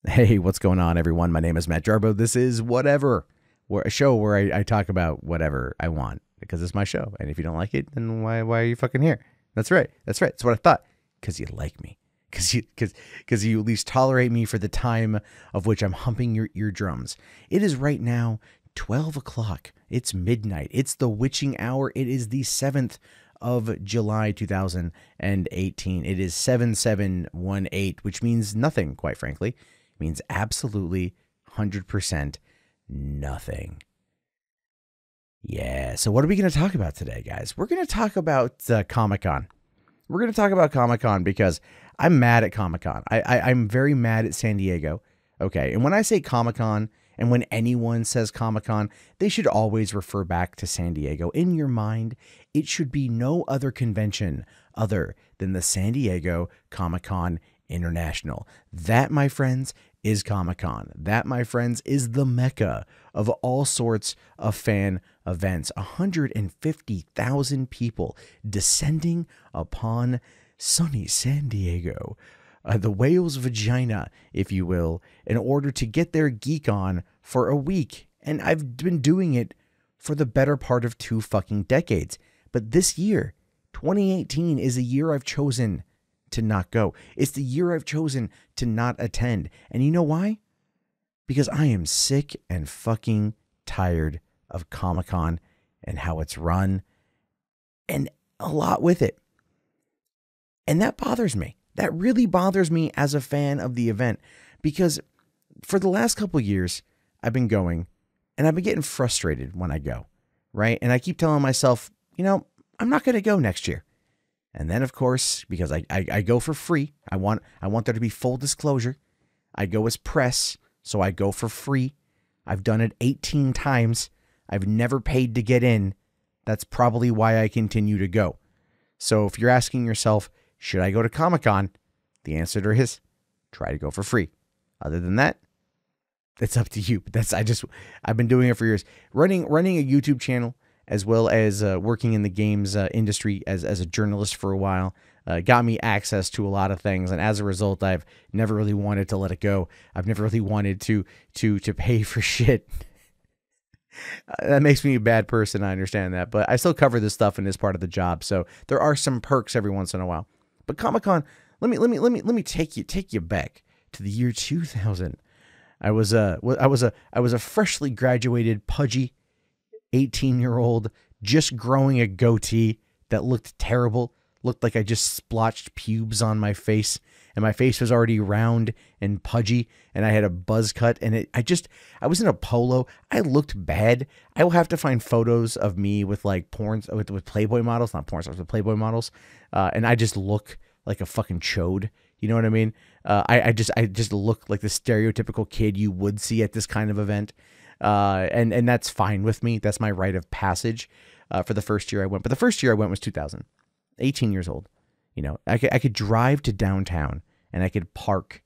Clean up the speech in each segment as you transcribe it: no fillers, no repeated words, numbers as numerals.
Hey, what's going on, everyone? My name is Matt Jarbo. This is Whatever, a show where I talk about whatever I want because it's my show. And if you don't like it, then why are you fucking here? That's right. That's right. That's what I thought. Because you like me. Because you at least tolerate me for the time of which I'm humping your eardrums. It is right now 12 o'clock. It's midnight. It's the witching hour. It is the 7th of July 2018. It is 7718, which means nothing, quite frankly. Means absolutely 100% nothing. Yeah, so what are we going to talk about today, guys? We're going to talk about Comic-Con. We're going to talk about Comic-Con because I'm mad at Comic-Con. I'm very mad at San Diego. Okay, and when I say Comic-Con and when anyone says Comic-Con, they should always refer back to San Diego. In your mind, it should be no other convention other than the San Diego Comic-Con International. That, my friends, is Comic-Con. That, my friends, is the mecca of all sorts of fan events. 150,000 people descending upon sunny San Diego, the whale's vagina, if you will, in order to get their geek on for a week. And I've been doing it for the better part of 2 fucking decades. But this year, 2018, is a year I've chosen to not go. It's the year I've chosen to not attend. And you know why? Because I am sick and fucking tired of Comic-Con and how it's run and a lot with it. And that bothers me. That really bothers me as a fan of the event, because for the last couple of years I've been going and I've been getting frustrated when I go, right? And I keep telling myself, I'm not going to go next year. And then, of course, because I go for free, I want there to be full disclosure. I go as press, so I go for free. I've done it 18 times. I've never paid to get in. That's probably why I continue to go. So if you're asking yourself, should I go to Comic-Con? The answer to is try to go for free. Other than that, it's up to you. But I've been doing it for years. Running a YouTube channel, as well as working in the games industry as a journalist for a while, got me access to a lot of things. And as a result, I've never really wanted to let it go. I've never really wanted to pay for shit. That makes me a bad person. I understand that. But I still cover this stuff and it's part of the job. So there are some perks every once in a while. But Comic-Con, let me take you back to the year 2000. I was a freshly graduated, pudgy 18-year-old, just growing a goatee that looked terrible. Looked like I just splotched pubes on my face, and my face was already round and pudgy, and I had a buzz cut, and I was in a polo. I looked bad. I will have to find photos of me with like with Playboy models, not porn stars, with Playboy models, and I just look like a fucking chode. You know what I mean? I just look like the stereotypical kid you would see at this kind of event. And that's fine with me. That's my rite of passage for the first year I went. But the first year I went was 2000. 18 years old. I could drive to downtown and I could park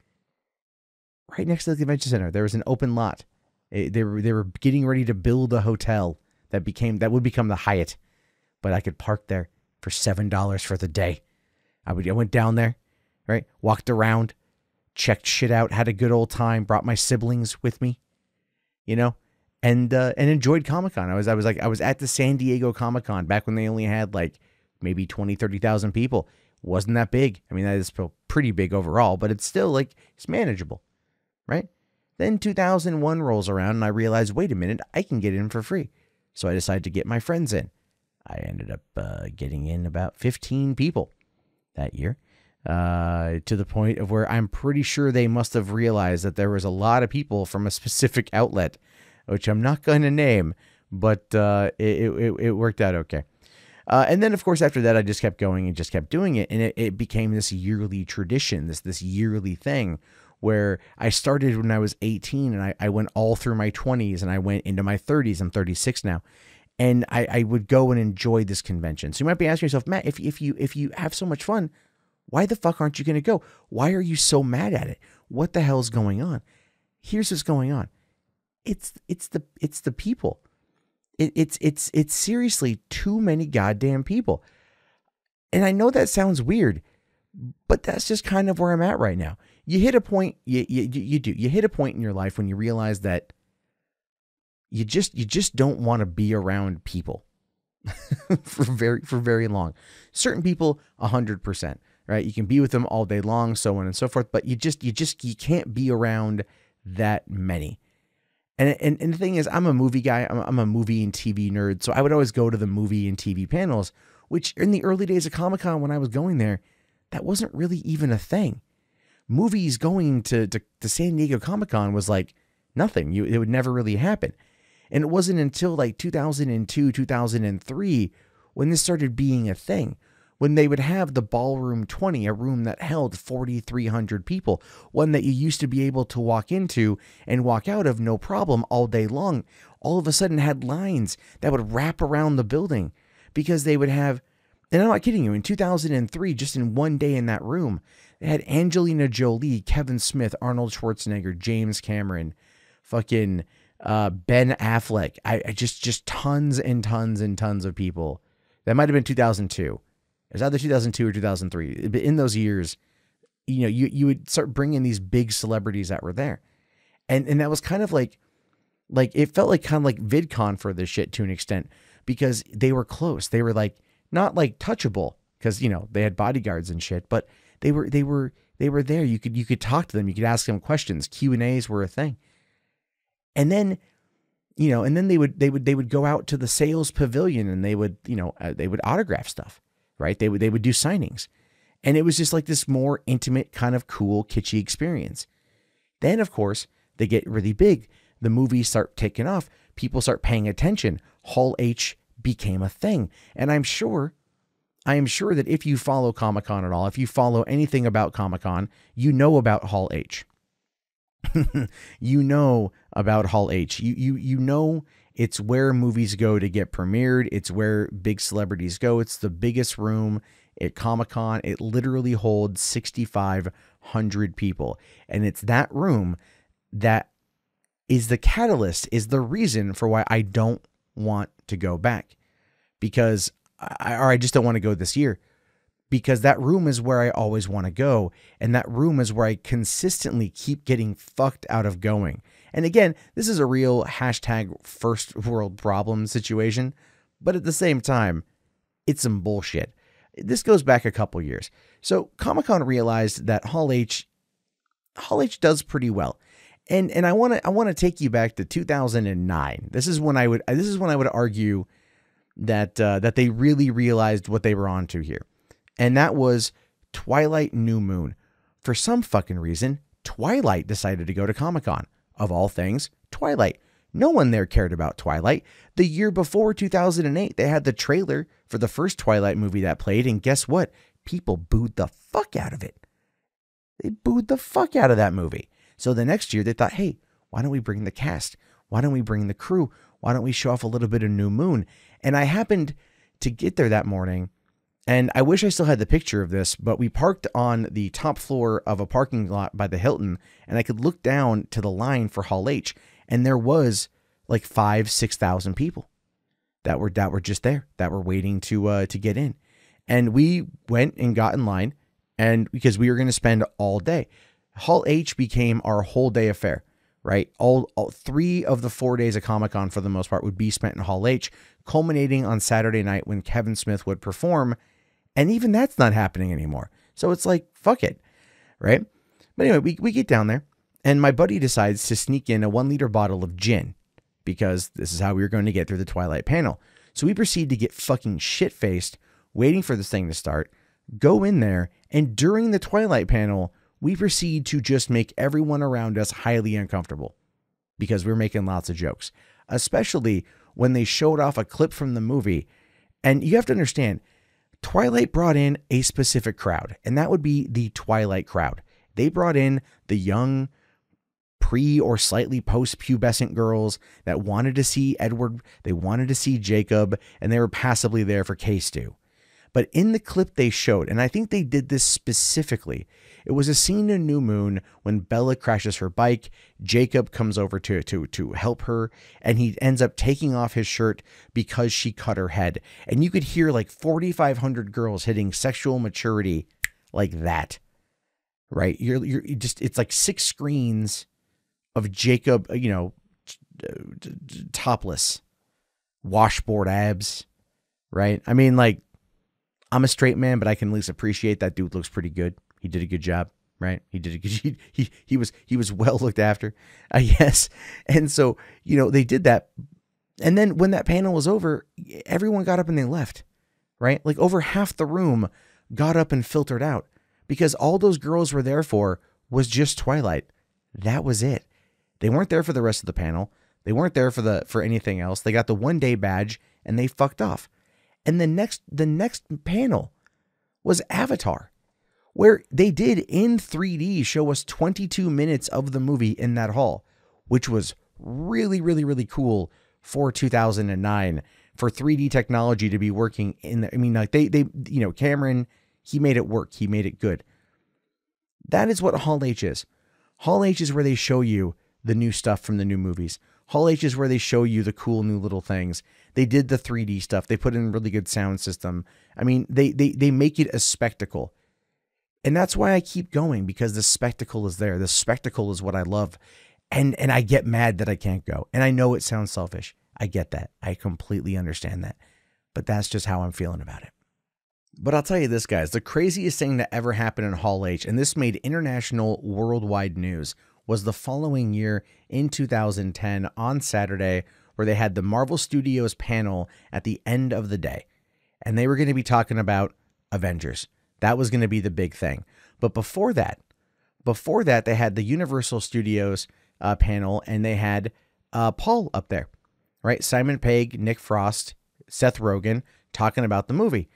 right next to the convention center. There was an open lot. They were getting ready to build a hotel that would become the Hyatt, but I could park there for $7 for the day. I went down there, right? Walked around, checked shit out, had a good old time, brought my siblings with me. And enjoyed Comic-Con. I was at the San Diego Comic-Con back when they only had like maybe 20, 30,000 people. Wasn't that big. I mean, that is still pretty big overall, but it's still like, it's manageable, right? Then 2001 rolls around and I realized, wait a minute, I can get in for free. So I decided to get my friends in. I ended up getting in about 15 people that year. To the point of where I'm pretty sure they must have realized that there was a lot of people from a specific outlet, which I'm not going to name, but it worked out okay. And then, of course, after that, I just kept going and just kept doing it. And it became this yearly tradition, this yearly thing where I started when I was 18 and I went all through my 20s and I went into my 30s. I'm 36 now. And I would go and enjoy this convention. So you might be asking yourself, Matt, if you have so much fun, why the fuck aren't you going to go? Why are you so mad at it? What the hell's going on? Here's what's going on. It's the people. It's seriously too many goddamn people. And I know that sounds weird, but that's just kind of where I'm at right now. you hit a point, you hit a point in your life when you realize that you just don't want to be around people for very long. Certain people, 100%, right? You can be with them all day long, so on and so forth, but you can't be around that many. And the thing is, I'm a movie guy. I'm a movie and TV nerd, so I would always go to the movie and TV panels, which in the early days of Comic-Con when I was going there, that wasn't really even a thing. Movies going to San Diego Comic-Con was like nothing. It would never really happen. And it wasn't until like 2002, 2003 when this started being a thing, when they would have the Ballroom 20, a room that held 4,300 people, one that you used to be able to walk into and walk out of no problem all day long, all of a sudden had lines that would wrap around the building because they would have, and I'm not kidding you, in 2003, just in one day in that room, they had Angelina Jolie, Kevin Smith, Arnold Schwarzenegger, James Cameron, fucking Ben Affleck. I just tons and tons and tons of people. That might have been 2002. It was either 2002 or 2003. But in those years, you would start bringing these big celebrities that were there. And that was kind of like it felt like kind of like VidCon for this shit to an extent, because they were close. They were like, not like touchable because, they had bodyguards and shit, but they were there. You could talk to them. You could ask them questions. Q&As were a thing. And then, they would go out to the sales pavilion and they would autograph stuff, right? They would do signings, and it was just like this more intimate kind of cool, kitschy experience. Then, of course, they get really big. The movies start taking off. People start paying attention. Hall H became a thing. And I am sure that if you follow Comic-Con at all, if you follow anything about Comic-Con, you know about Hall H. You know about Hall H. You know it's where movies go to get premiered. It's where big celebrities go. It's the biggest room at Comic-Con. It literally holds 6,500 people. And it's that room that is the catalyst, is the reason for why I don't want to go back. Because I just don't want to go this year. Because that room is where I always want to go. And that room is where I consistently keep getting fucked out of going. And again, this is a real hashtag first world problem situation. But at the same time, it's some bullshit. This goes back a couple years. So Comic-Con realized that Hall H does pretty well. And I want to take you back to 2009. This is when I would argue that they really realized what they were onto here. And that was Twilight New Moon. For some fucking reason, Twilight decided to go to Comic-Con. Of all things, Twilight. No one there cared about Twilight. The year before, 2008, they had the trailer for the first Twilight movie that played, and guess what? People booed the fuck out of it. They booed the fuck out of that movie. So the next year, they thought, hey, why don't we bring the cast? Why don't we bring the crew? Why don't we show off a little bit of New Moon? And I happened to get there that morning, and I wish I still had the picture of this, but we parked on the top floor of a parking lot by the Hilton, and I could look down to the line for Hall H, and there was like 5,000-6,000 people that were just there, that were waiting to get in. And we went and got in line, and because we were going to spend all day. Hall H became our whole day affair, right? All 3 of the 4 days of Comic-Con for the most part would be spent in Hall H, culminating on Saturday night when Kevin Smith would perform. And even that's not happening anymore. So it's like, fuck it, right? But anyway, we get down there, and my buddy decides to sneak in a 1-liter bottle of gin, because this is how we were going to get through the Twilight panel. So we proceed to get fucking shit-faced, waiting for this thing to start, go in there, and during the Twilight panel, we proceed to just make everyone around us highly uncomfortable, because we're making lots of jokes, especially when they showed off a clip from the movie. And you have to understand, Twilight brought in a specific crowd, and that would be the Twilight crowd. They brought in the young, pre or slightly post-pubescent girls that wanted to see Edward, they wanted to see Jacob, and they were passively there for K-Stew. But in the clip they showed, and I think they did this specifically, it was a scene in New Moon when Bella crashes her bike, Jacob comes over to help her, and he ends up taking off his shirt because she cut her head. And you could hear like 4,500 girls hitting sexual maturity like that. right? You're just, it's like 6 screens of Jacob, topless, washboard abs, right? I mean, like, I'm a straight man, but I can at least appreciate that dude looks pretty good. He did a good job, right? He did a good, he was well looked after, I guess. And so, they did that. And then when that panel was over, everyone got up and they left, right? Like over half the room got up and filtered out because all those girls were there for was just Twilight. That was it. They weren't there for the rest of the panel. They weren't there for anything else. They got the 1-day badge and they fucked off. And the next panel was Avatar, where they did in 3D show us 22 minutes of the movie in that hall, which was really, really, really cool for 2009 for 3D technology to be working in the, I mean, like they Cameron, he made it work. He made it good. That is what Hall H is. Hall H is where they show you the new stuff from the new movies. Hall H is where they show you the cool new little things. They did the 3D stuff. They put in a really good sound system. I mean, they make it a spectacle. And that's why I keep going, because the spectacle is there. The spectacle is what I love. And I get mad that I can't go. And I know it sounds selfish. I get that. I completely understand that. But that's just how I'm feeling about it. But I'll tell you this, guys, the craziest thing that ever happened in Hall H, and this made international worldwide news, was the following year in 2010 on Saturday, where they had the Marvel Studios panel at the end of the day. And they were going to be talking about Avengers. That was going to be the big thing. But before that, they had the Universal Studios panel, and they had Paul up there, right? Simon Pegg, Nick Frost, Seth Rogen talking about the movie.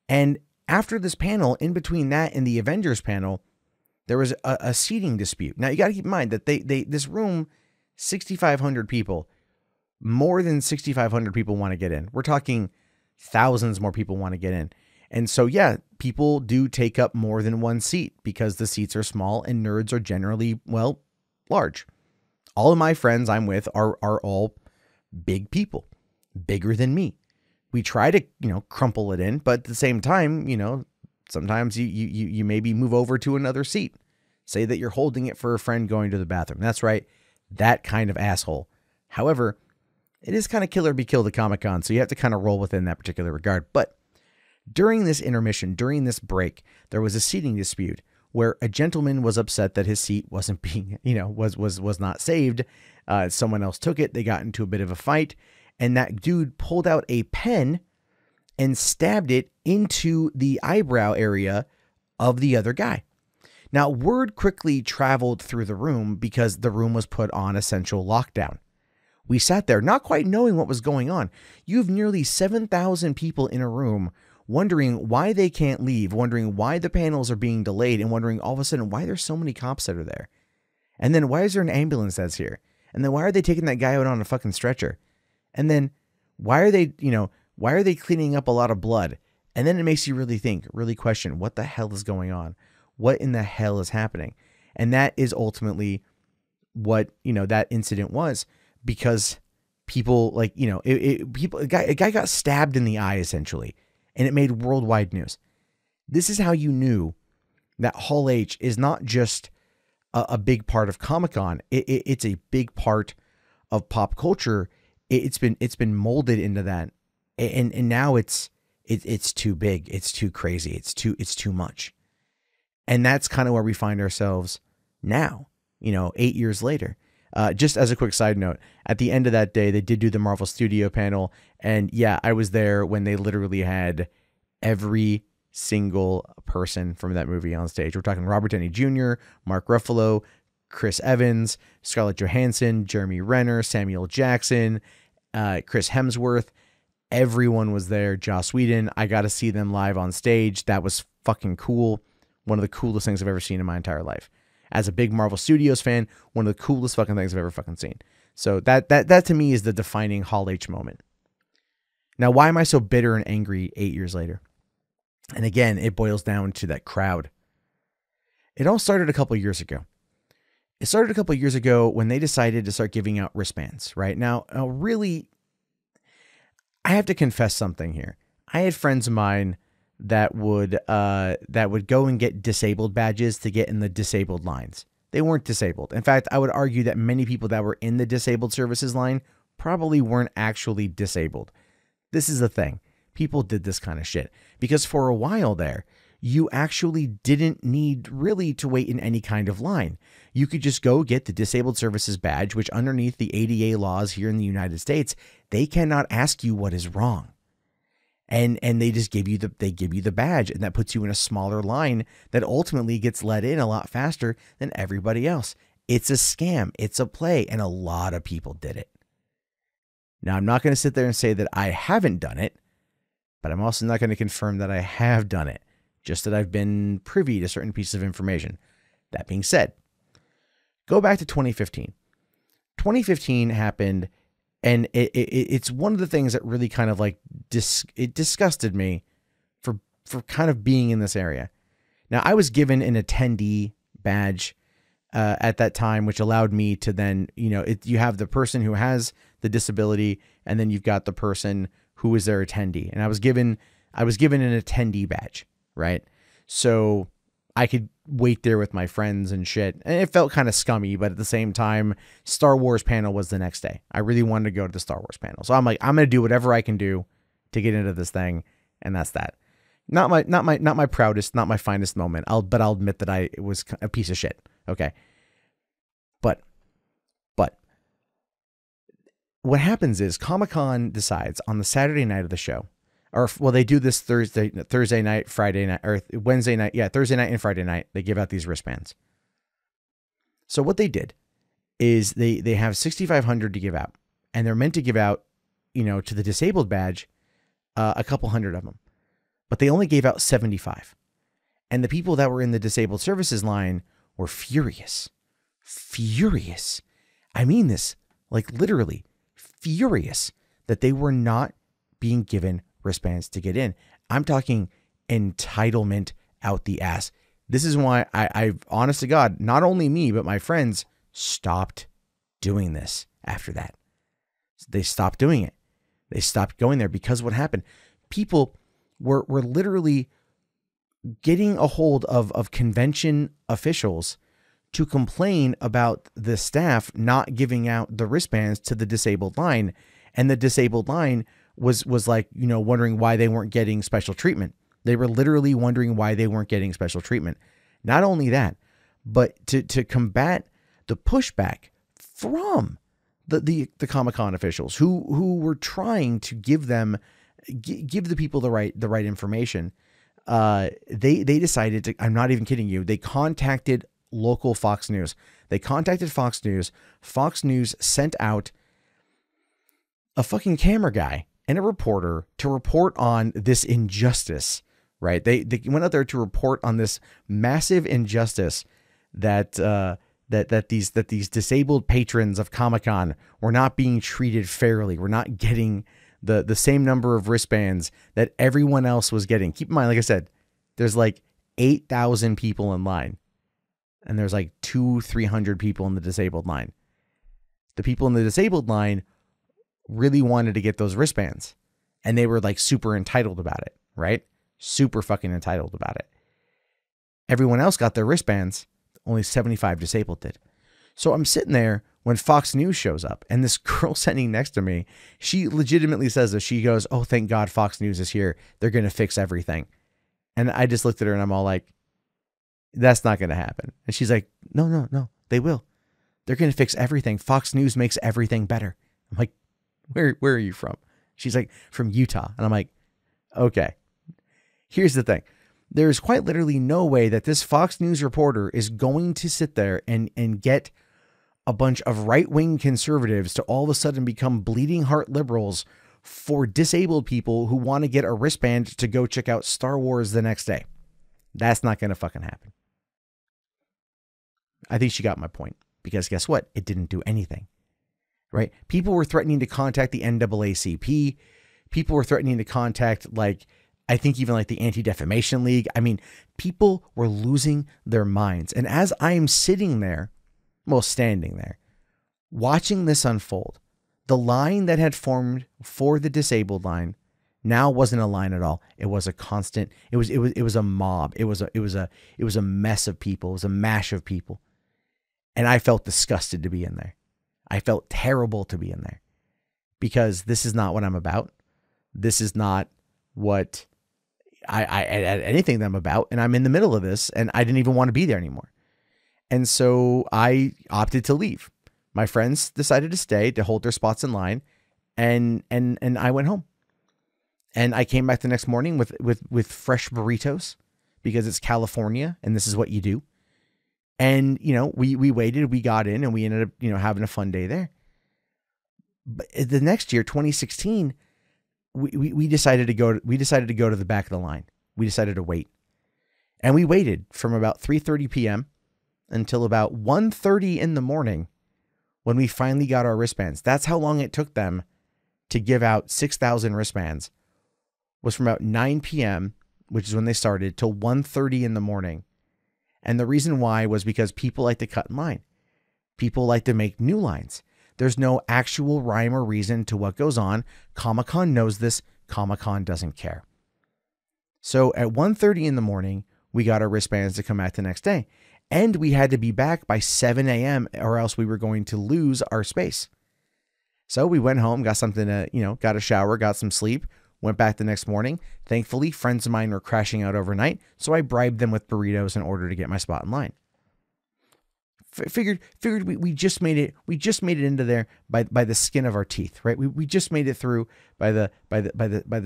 And after this panel, in between that and the Avengers panel, there was a seating dispute. Now, you got to keep in mind that this room, 6,500 people, more than 6,500 people want to get in. We're talking thousands more people want to get in. And so, yeah, people do take up more than one seat because the seats are small and nerds are generally, well, large. All of my friends I'm with are all big people, bigger than me. We try to, crumple it in, but at the same time, sometimes you maybe move over to another seat. Say that you're holding it for a friend going to the bathroom. That's right. That kind of asshole. However, it is kind of kill or be killed at Comic-Con, so you have to kind of roll within that particular regard. But during this intermission, during this break, there was a seating dispute where a gentleman was upset that his seat wasn't being, was not saved. Someone else took it. They got into a bit of a fight, and that dude pulled out a pen and stabbed it into the eyebrow area of the other guy. Now, word quickly traveled through the room because the room was put on essential lockdown. We sat there not quite knowing what was going on. You have nearly 7,000 people in a room wondering why they can't leave, wondering why the panels are being delayed, and wondering all of a sudden why there's so many cops that are there. And then why is there an ambulance that's here? And then why are they taking that guy out on a fucking stretcher? And then why are they cleaning up a lot of blood? And then it makes you really think, really question, what the hell is going on? What in the hell is happening? And that is ultimately what, that incident was, because people a guy got stabbed in the eye essentially, and it made worldwide news. This is how you knew that Hall H is not just a big part of Comic-Con. It's a big part of pop culture. It's been molded into that. And now it's too big. It's too crazy. It's too much. And that's kind of where we find ourselves now, 8 years later. Just as a quick side note, at the end of that day, they did do the Marvel Studio panel. And yeah, I was there when they literally had every single person from that movie on stage. We're talking Robert Downey Jr., Mark Ruffalo, Chris Evans, Scarlett Johansson, Jeremy Renner, Samuel Jackson, Chris Hemsworth. Everyone was there. Joss Whedon. I got to see them live on stage. That was fucking cool. One of the coolest things I've ever seen in my entire life. As a big Marvel Studios fan, one of the coolest fucking things I've ever fucking seen. So that to me is the defining Hall H moment. Now, why am I so bitter and angry 8 years later? And again, it boils down to that crowd. It all started a couple years ago. It started a couple years ago when they decided to start giving out wristbands, right? Now, really, I have to confess something here. I had friends of mine that would go and get disabled badges to get in the disabled lines. They weren't disabled. In fact, I would argue that many people that were in the disabled services line probably weren't actually disabled. This is the thing. People did this kind of shit because for a while there, you actually didn't need really to wait in any kind of line. You could just go get the disabled services badge, which underneath the ADA laws here in the United States, they cannot ask you what is wrong. And they just give you the badge, and that puts you in a smaller line that ultimately gets let in a lot faster than everybody else. It's a scam. It's a play. And a lot of people did it. Now, I'm not going to sit there and say that I haven't done it, but I'm also not going to confirm that I have done it, just that I've been privy to certain pieces of information. That being said, go back to 2015. 2015 happened, and it's one of the things that really kind of like it disgusted me for kind of being in this area. Now, I was given an attendee badge at that time, which allowed me to then, you have the person who has the disability, and then you've got the person who is their attendee. And I was given an attendee badge, right? So I could wait there with my friends and shit. And it felt kind of scummy, but at the same time, Star Wars panel was the next day. I really wanted to go to the Star Wars panel. So I'm like, I'm going to do whatever I can do to get into this thing. And that's that. Not my proudest, not my finest moment. But I'll admit that it was a piece of shit. Okay. But what happens is Comic-Con decides on the Saturday night of the show, they do this Thursday night, Friday night, or Wednesday night. Yeah, Thursday night and Friday night. They give out these wristbands. So what they did is they have 6,500 to give out, and they're meant to give out, to the disabled badge, a couple hundred of them, but they only gave out 75. And the people that were in the disabled services line were furious. I mean this, like literally furious that they were not being given wristbands to get in. I'm talking entitlement out the ass. This is why I've honest to God, not only me, but my friends stopped doing this after that. They stopped doing it. They stopped going there because what happened? People were literally getting a hold of convention officials to complain about the staff not giving out the wristbands to the disabled line. And the disabled line was like, wondering why they weren't getting special treatment. They were literally wondering why they weren't getting special treatment. Not only that, but to combat the pushback from the Comic-Con officials who were trying to give the people the right information. They decided to, I'm not even kidding you, they contacted local Fox News. They contacted Fox News. Fox News sent out a fucking camera guy and a reporter to report on this injustice, right? They went out there to report on this massive injustice that these disabled patrons of Comic-Con were not being treated fairly. We're not getting the same number of wristbands that everyone else was getting. Keep in mind, like I said, there's like 8,000 people in line, and there's like 200-300 people in the disabled line. The people in the disabled line really wanted to get those wristbands, and they were like super entitled about it, right? Super fucking entitled about it. Everyone else got their wristbands. Only 75 disabled did. So I'm sitting there when Fox News shows up, and this girl sitting next to me, she legitimately says this. She goes, "Oh, thank God Fox News is here. They're going to fix everything." And I just looked at her and I'm all like, that's not going to happen. And she's like, no, they will. They're going to fix everything. Fox News makes everything better. I'm like, where are you from? She's like, from Utah. And I'm like, okay, here's the thing. There's quite literally no way that this Fox News reporter is going to sit there and get a bunch of right-wing conservatives to all of a sudden become bleeding heart liberals for disabled people who want to get a wristband to go check out Star Wars the next day. That's not going to fucking happen. I think she got my point, because guess what? It didn't do anything, right? People were threatening to contact the NAACP. People were threatening to contact, I think even the Anti-Defamation League. I mean, people were losing their minds. And as I am sitting there, standing there, watching this unfold, the line that had formed for the disabled line Now wasn't a line at all. It was a constant. It was a mob. It was a mess of people. It was a mash of people. And I felt disgusted to be in there. I felt terrible to be in there because this is not what I'm about. This is not what I anything that I'm about. And I'm in the middle of this and I didn't even want to be there anymore. And so I opted to leave. My friends decided to stay to hold their spots in line. And I went home. And I came back the next morning with fresh burritos because it's California and this is what you do. And, you know, we waited, we got in and we ended up, you know, having a fun day there. But the next year, 2016, we decided to go to the back of the line. We decided to wait. And we waited from about 3:30 p.m. until about 1:30 in the morning when we finally got our wristbands. That's how long it took them to give out 6,000 wristbands. Was from about 9 p.m., which is when they started, till 1:30 in the morning. And the reason why was because people like to cut in line. People like to make new lines. There's no actual rhyme or reason to what goes on. Comic-Con knows this. Comic-Con doesn't care. So at 1:30 in the morning, we got our wristbands to come back the next day. And we had to be back by 7 a.m. or else we were going to lose our space. So we went home, got something to, you know, got a shower, got some sleep, went back the next morning. Thankfully, friends of mine were crashing out overnight, so I bribed them with burritos in order to get my spot in line. Figured we just made it. We just made it into there by the skin of our teeth, right? We just made it through by the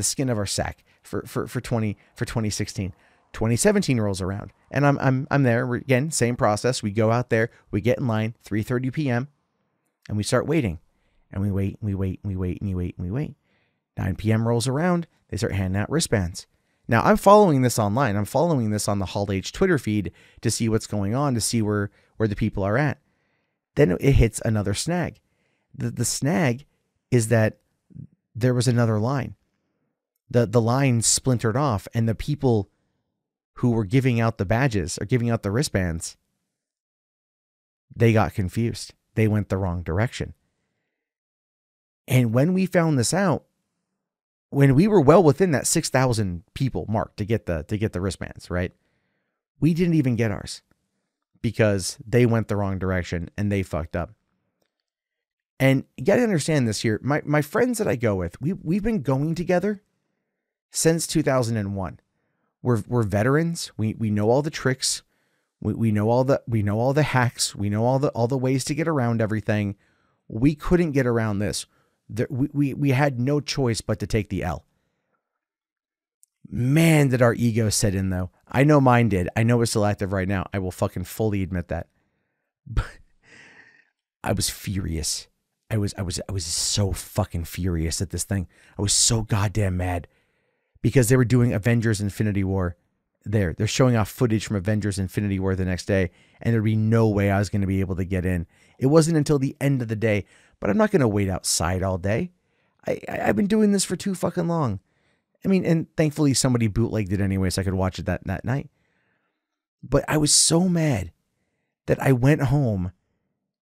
skin of our sack for 2016. 2017 rolls around, and I'm there again. Same process. We go out there, we get in line, 3:30 p.m., and we start waiting, and we wait, and we wait, and we wait, and we wait, and we wait. 9 p.m. rolls around, they start handing out wristbands. Now, I'm following this online. I'm following this on the Hall H Twitter feed to see what's going on, to see where the people are at. Then it hits another snag. The snag is that there was another line. The line splintered off, and the people who were giving out the badges or giving out the wristbands, they got confused. They went the wrong direction. And when we found this out, when we were well within that 6,000 people mark to get the wristbands, right? We didn't even get ours because they went the wrong direction and they fucked up. And you got to understand this here. My friends that I go with, we've been going together since 2001. We're veterans. We know all the tricks. We know all the hacks. We know all the ways to get around everything. We couldn't get around this. We had no choice but to take the L. Man, did our egos set in though. I know mine did. I know it's still active right now. I will fucking fully admit that. But I was furious. I was so fucking furious at this thing. I was so goddamn mad because they were doing Avengers Infinity War there. They're showing off footage from Avengers Infinity War the next day, and there'd be no way I was going to be able to get in. It wasn't until the end of the day, but I'm not going to wait outside all day. I've been doing this for too fucking long. I mean, and thankfully somebody bootlegged it anyway, so I could watch it that night. But I was so mad that I went home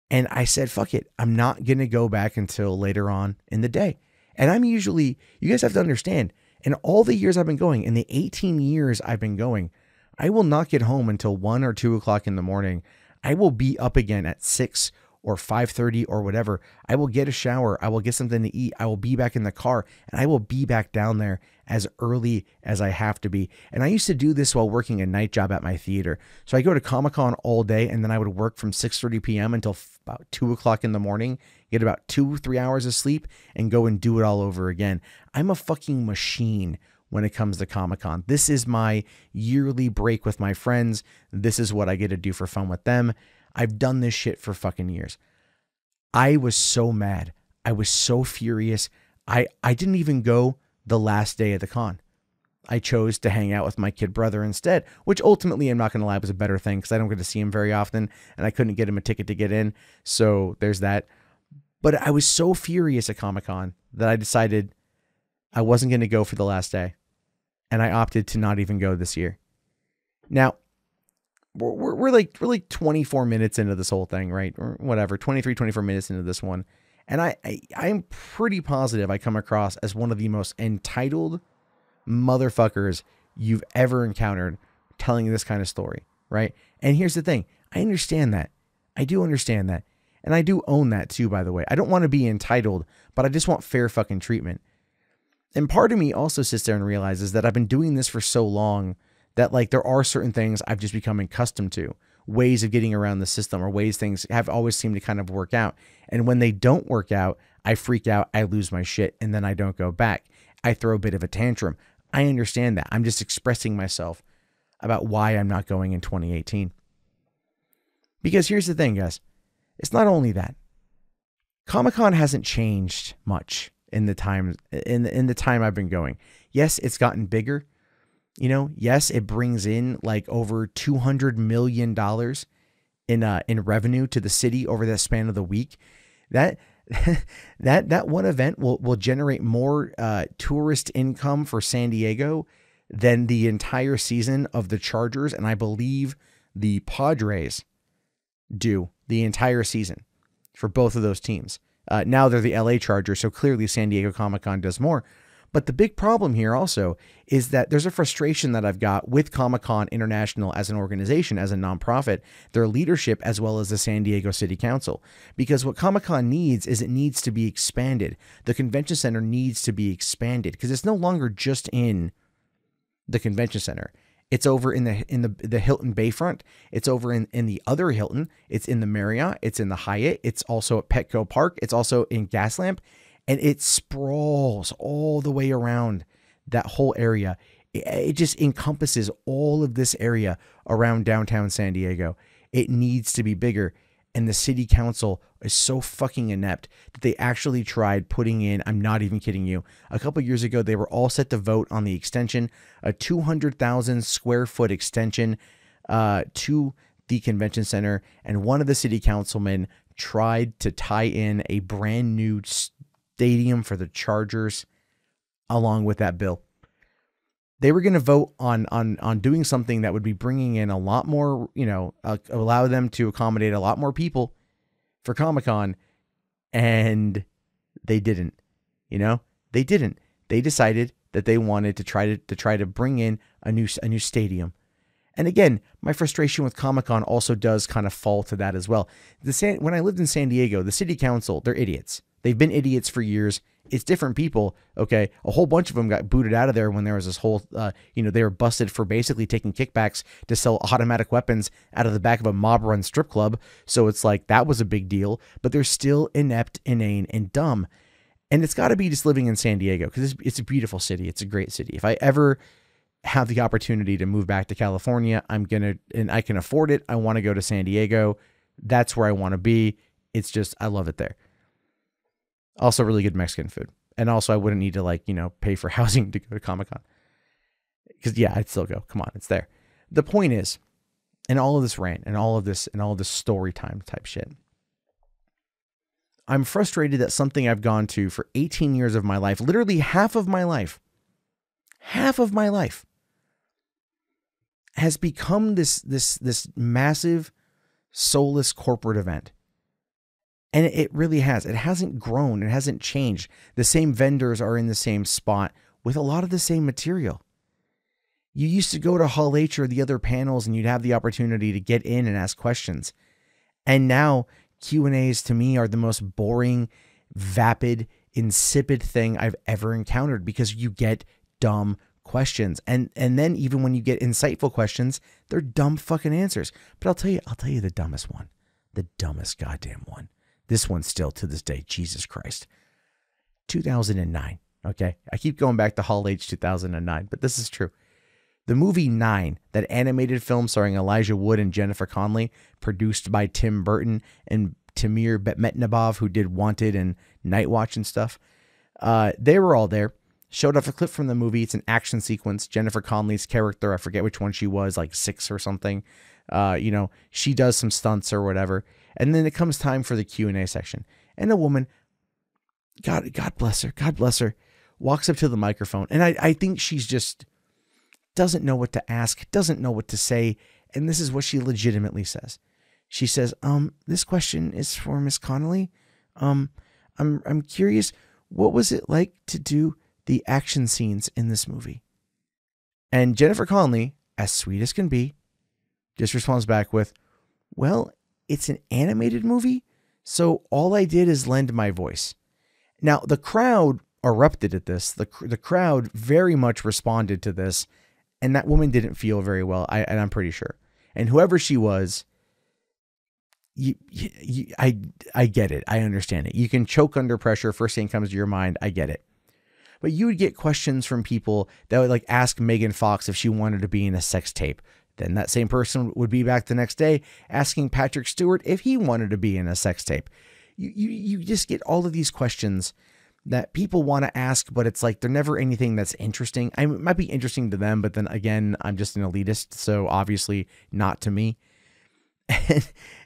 and I said, fuck it. I'm not going to go back until later on in the day. And I'm usually, you guys have to understand, in all the years I've been going, in the 18 years I've been going, I will not get home until 1 or 2 o'clock in the morning. I will be up again at 6 or 5:30 or whatever. I will get a shower. I will get something to eat. I will be back in the car and I will be back down there as early as I have to be. And I used to do this while working a night job at my theater. So I go to Comic-Con all day and then I would work from 6:30 p.m. until about 2 o'clock in the morning, get about 2-3 hours of sleep and go and do it all over again. I'm a fucking machine when it comes to Comic-Con. This is my yearly break with my friends. This is what I get to do for fun with them. I've done this shit for fucking years. I was so mad. I was so furious. I didn't even go the last day of the con. I chose to hang out with my kid brother instead, which ultimately, I'm not going to lie, was a better thing because I don't get to see him very often and I couldn't get him a ticket to get in. So there's that. But I was so furious at Comic-Con that I decided I wasn't going to go for the last day. And I opted to not even go this year. Now, we're like 24 minutes into this whole thing, right? Or whatever, 23, 24 minutes into this one. And I'm pretty positive I come across as one of the most entitled motherfuckers you've ever encountered telling this kind of story, right? And here's the thing. I understand that. I do understand that. And I do own that too, by the way. I don't want to be entitled, but I just want fair fucking treatment. And part of me also sits there and realizes that I've been doing this for so long that like there are certain things I've just become accustomed to, ways of getting around the system or ways things have always seemed to kind of work out. And when they don't work out, I freak out, I lose my shit, and then I don't go back. I throw a bit of a tantrum. I understand that. I'm just expressing myself about why I'm not going in 2018. Because here's the thing, guys. It's not only that. Comic-Con hasn't changed much in the time I've been going. Yes, it's gotten bigger. You know, yes, it brings in like over $200 million in revenue to the city over the span of the week. That one event will generate more tourist income for San Diego than the entire season of the Chargers, and I believe the Padres do the entire season for both of those teams. Now they're the LA Chargers, so clearly San Diego Comic-Con does more. But the big problem here also is that there's a frustration that I've got with Comic-Con International as an organization, as a nonprofit, their leadership, as well as the San Diego City Council. Because what Comic-Con needs is it needs to be expanded. The convention center needs to be expanded because it's no longer just in the convention center. It's over in the Hilton Bayfront. It's over in the other Hilton. It's in the Marriott. It's in the Hyatt. It's also at Petco Park. It's also in Gaslamp. And it sprawls all the way around that whole area. It just encompasses all of this area around downtown San Diego. It needs to be bigger. And the city council is so fucking inept that they actually tried putting in, I'm not even kidding you, a couple years ago, they were all set to vote on the extension, a 200,000 square foot extension to the convention center. And one of the city councilmen tried to tie in a brand new stadium for the Chargers along with that bill. They were going to vote on doing something that would be bringing in a lot more, allow them to accommodate a lot more people for Comic-Con, and they didn't. They didn't. They decided that they wanted to try to bring in a new stadium. And again, my frustration with Comic-Con also does kind of fall to that as well. When I lived in San Diego, the city council, they're idiots. They've been idiots for years. It's different people. Okay. A whole bunch of them got booted out of there when there was this whole, they were busted for basically taking kickbacks to sell automatic weapons out of the back of a mob run strip club. So it's like, that was a big deal, but they're still inept, inane, and dumb. And it's got to be just living in San Diego because it's a beautiful city. It's a great city. If I ever have the opportunity to move back to California, and I can afford it, I want to go to San Diego. That's where I want to be. It's just, I love it there. Also really good Mexican food. And also I wouldn't need to pay for housing to go to Comic-Con. Because yeah, I'd still go. Come on, it's there. The point is, in all of this rant and all of this story time type shit, I'm frustrated that something I've gone to for 18 years of my life, literally half of my life, has become this massive soulless corporate event. And it really has. It hasn't grown. It hasn't changed. The same vendors are in the same spot with a lot of the same material. You used to go to Hall H or the other panels and you'd have the opportunity to get in and ask questions. And now Q&As to me are the most boring, vapid, insipid thing I've ever encountered because you get dumb questions. And then even when you get insightful questions, they're dumb fucking answers. But I'll tell you the dumbest one. The dumbest goddamn one. This one still to this day, Jesus Christ. 2009, okay? I keep going back to Hall H 2009, but this is true. The movie 9, that animated film starring Elijah Wood and Jennifer Connelly, produced by Tim Burton and Timur Bekmambetov, who did Wanted and Night Watch and stuff. They were all there. Showed off a clip from the movie. It's an action sequence. Jennifer Connelly's character, I forget which one she was, like 6 or something. She does some stunts or whatever. And then it comes time for the Q&A section. And a woman, God bless her, walks up to the microphone. And I think she's just doesn't know what to ask, doesn't know what to say. And this is what she legitimately says. She says, this question is for Miss Connelly. I'm curious, what was it like to do the action scenes in this movie? And Jennifer Connelly, as sweet as can be, just responds back with, well, it's an animated movie, so all I did is lend my voice. Now, the crowd erupted at this. The crowd very much responded to this, and that woman didn't feel very well, and I'm pretty sure. And whoever she was, I get it. I understand it. You can choke under pressure. First thing comes to your mind. I get it. But you would get questions from people that would like ask Megan Fox if she wanted to be in a sex tape. Then that same person would be back the next day asking Patrick Stewart if he wanted to be in a sex tape. You just get all of these questions that people want to ask, but it's like they're never anything that's interesting. It might be interesting to them, but then again, I'm just an elitist, so obviously not to me.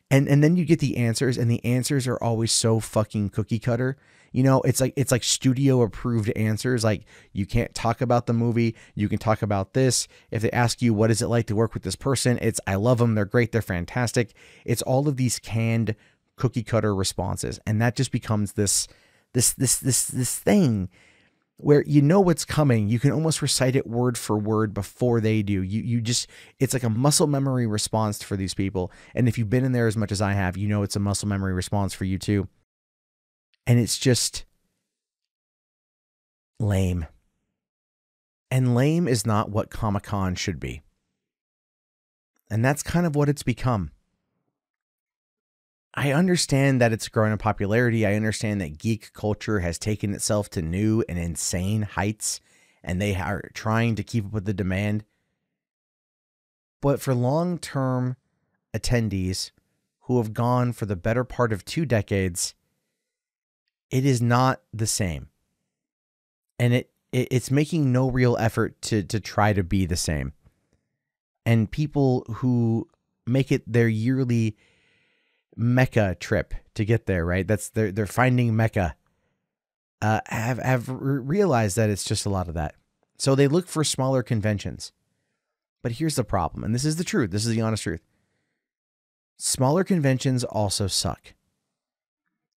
And then you get the answers, and the answers are always so fucking cookie cutter. You know, it's like studio approved answers. Like, you can't talk about the movie. You can talk about this. If they ask you, what is it like to work with this person? It's, I love them. They're great. They're fantastic. It's all of these canned cookie cutter responses. And that just becomes this thing where you know what's coming. You can almost recite it word for word before they do. You just, it's like a muscle memory response for these people. And if you've been in there as much as I have, you know it's a muscle memory response for you too. And it's just lame. And lame is not what Comic-Con should be. And that's kind of what it's become. I understand that it's grown in popularity. I understand that geek culture has taken itself to new and insane heights, and they are trying to keep up with the demand. But for long-term attendees who have gone for the better part of 2 decades, it is not the same. And it's making no real effort to try to be the same. And people who make it their yearly Mecca trip to get there, right? That's they're finding Mecca. Have realized that it's just a lot of that. So they look for smaller conventions. But here's the problem, and this is the truth. This is the honest truth. Smaller conventions also suck.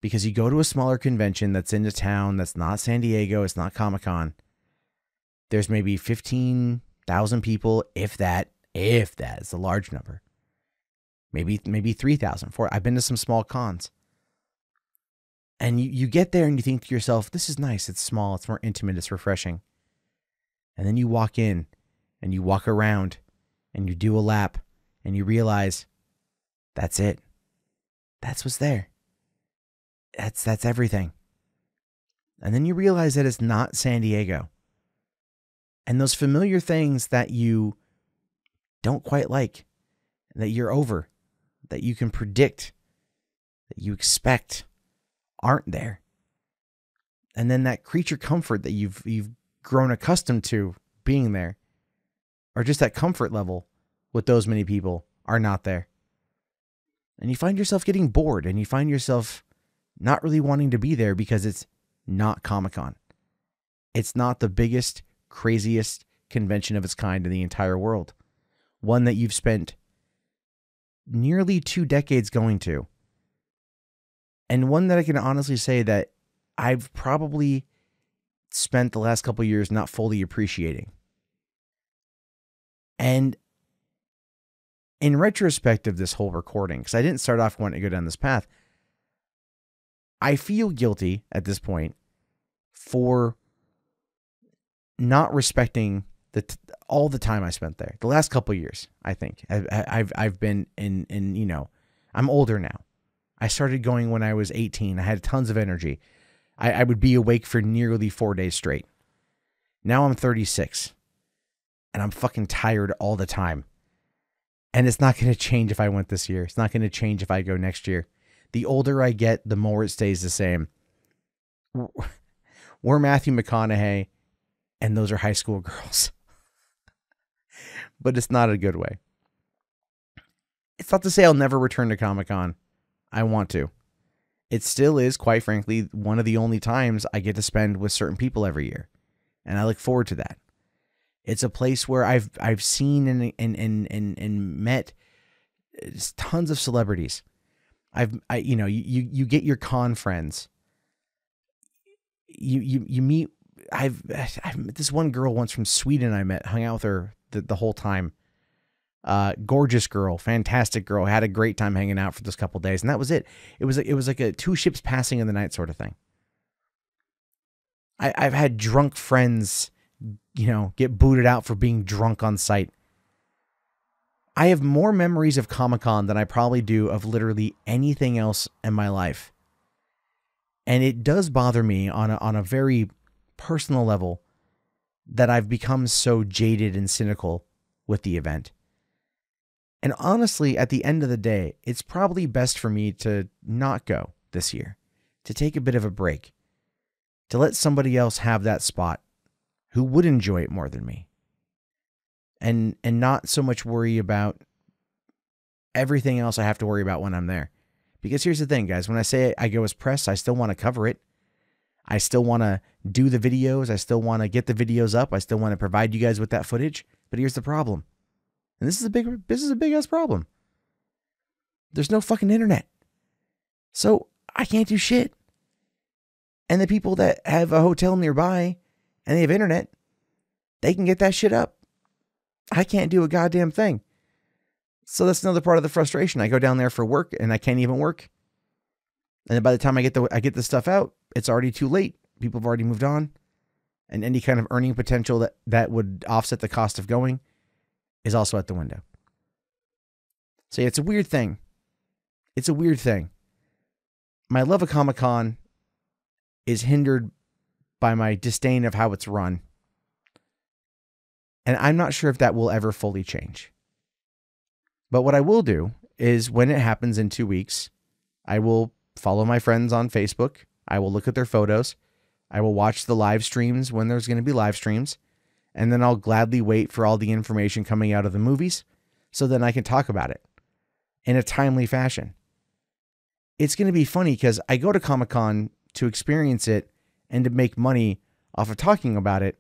Because you go to a smaller convention that's in a town that's not San Diego, it's not Comic-Con. There's maybe 15,000 people, if that is a large number. Maybe 3,000. I've been to some small cons. And you get there and you think to yourself, this is nice. It's small. It's more intimate. It's refreshing. And then you walk in and you walk around and you do a lap and you realize that's it. That's what's there. That's everything. And then you realize that it's not San Diego. And those familiar things that you don't quite like, that you're over, that you can predict, that you expect, aren't there. And then that creature comfort that you've grown accustomed to being there, or just that comfort level with those many people, are not there. And you find yourself getting bored, and you find yourself not really wanting to be there because it's not Comic-Con. It's not the biggest, craziest convention of its kind in the entire world. One that you've spent nearly 2 decades going to. And one that I can honestly say that I've probably spent the last couple of years not fully appreciating. And in retrospect of this whole recording, because I didn't start off wanting to go down this path, I feel guilty at this point for not respecting all the time I spent there. The last couple of years, I think I've been in, you know, I'm older now. I started going when I was 18. I had tons of energy. I would be awake for nearly 4 days straight. Now I'm 36 and I'm fucking tired all the time. And it's not going to change if I went this year. It's not going to change if I go next year. The older I get, the more it stays the same. We're Matthew McConaughey, and those are high school girls. But it's not a good way. It's not to say I'll never return to Comic-Con. I want to. It still is, quite frankly, one of the only times I get to spend with certain people every year. And I look forward to that. It's a place where I've seen and met tons of celebrities. You get your con friends. you meet. I've met this one girl once from Sweden. I met, hung out with her the whole time. Gorgeous girl, fantastic girl. Had a great time hanging out for this couple days, and that was it. It was like a two ships passing in the night sort of thing. I've had drunk friends, get booted out for being drunk on site. I have more memories of Comic-Con than I probably do of literally anything else in my life. And it does bother me on a very personal level that I've become so jaded and cynical with the event. And honestly, at the end of the day, it's probably best for me to not go this year, to take a bit of a break, to let somebody else have that spot who would enjoy it more than me. And not so much worry about everything else I have to worry about when I'm there. Because here's the thing, guys. When I say I go as press, I still want to cover it. I still want to do the videos. I still want to get the videos up. I still want to provide you guys with that footage. But here's the problem. And this is a big ass problem. There's no fucking internet. So I can't do shit. And the people that have a hotel nearby and they have internet, they can get that shit up. I can't do a goddamn thing. So that's another part of the frustration. I go down there for work and I can't even work. And then by the time I get the stuff out, it's already too late. People have already moved on. And any kind of earning potential that would offset the cost of going is also out the window. So yeah, it's a weird thing. It's a weird thing. My love of Comic-Con is hindered by my disdain of how it's run. And I'm not sure if that will ever fully change. But what I will do is when it happens in 2 weeks, I will follow my friends on Facebook. I will look at their photos. I will watch the live streams when there's going to be live streams. And then I'll gladly wait for all the information coming out of the movies so then I can talk about it in a timely fashion. It's going to be funny because I go to Comic-Con to experience it and to make money off of talking about it.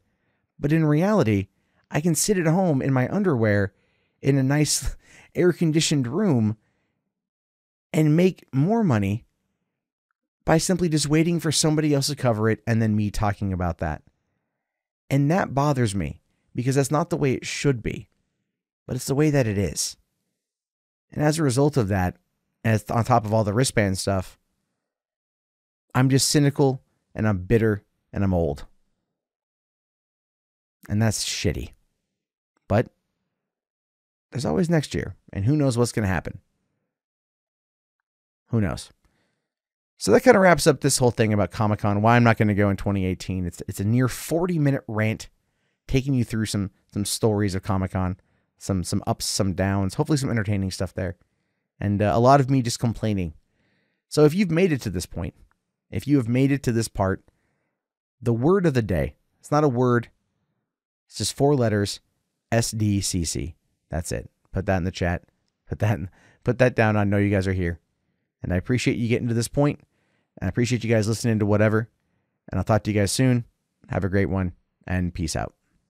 But in reality, I can sit at home in my underwear in a nice air-conditioned room and make more money by simply just waiting for somebody else to cover it and then me talking about that. And that bothers me because that's not the way it should be, but it's the way that it is. And as a result of that, as on top of all the wristband stuff, I'm just cynical and I'm bitter and I'm old. And that's shitty. But there's always next year, and who knows what's going to happen. Who knows? So that kind of wraps up this whole thing about Comic-Con, why I'm not going to go in 2018. It's a near 40-minute rant taking you through some stories of Comic-Con, some ups, some downs, hopefully some entertaining stuff there, and a lot of me just complaining. So if you've made it to this point, if you have made it to this part, the word of the day, it's not a word, it's just 4 letters, SDCC. That's it. Put that in the chat. Put that down. I know you guys are here. And I appreciate you getting to this point. And I appreciate you guys listening to whatever. And I'll talk to you guys soon. Have a great one. And peace out.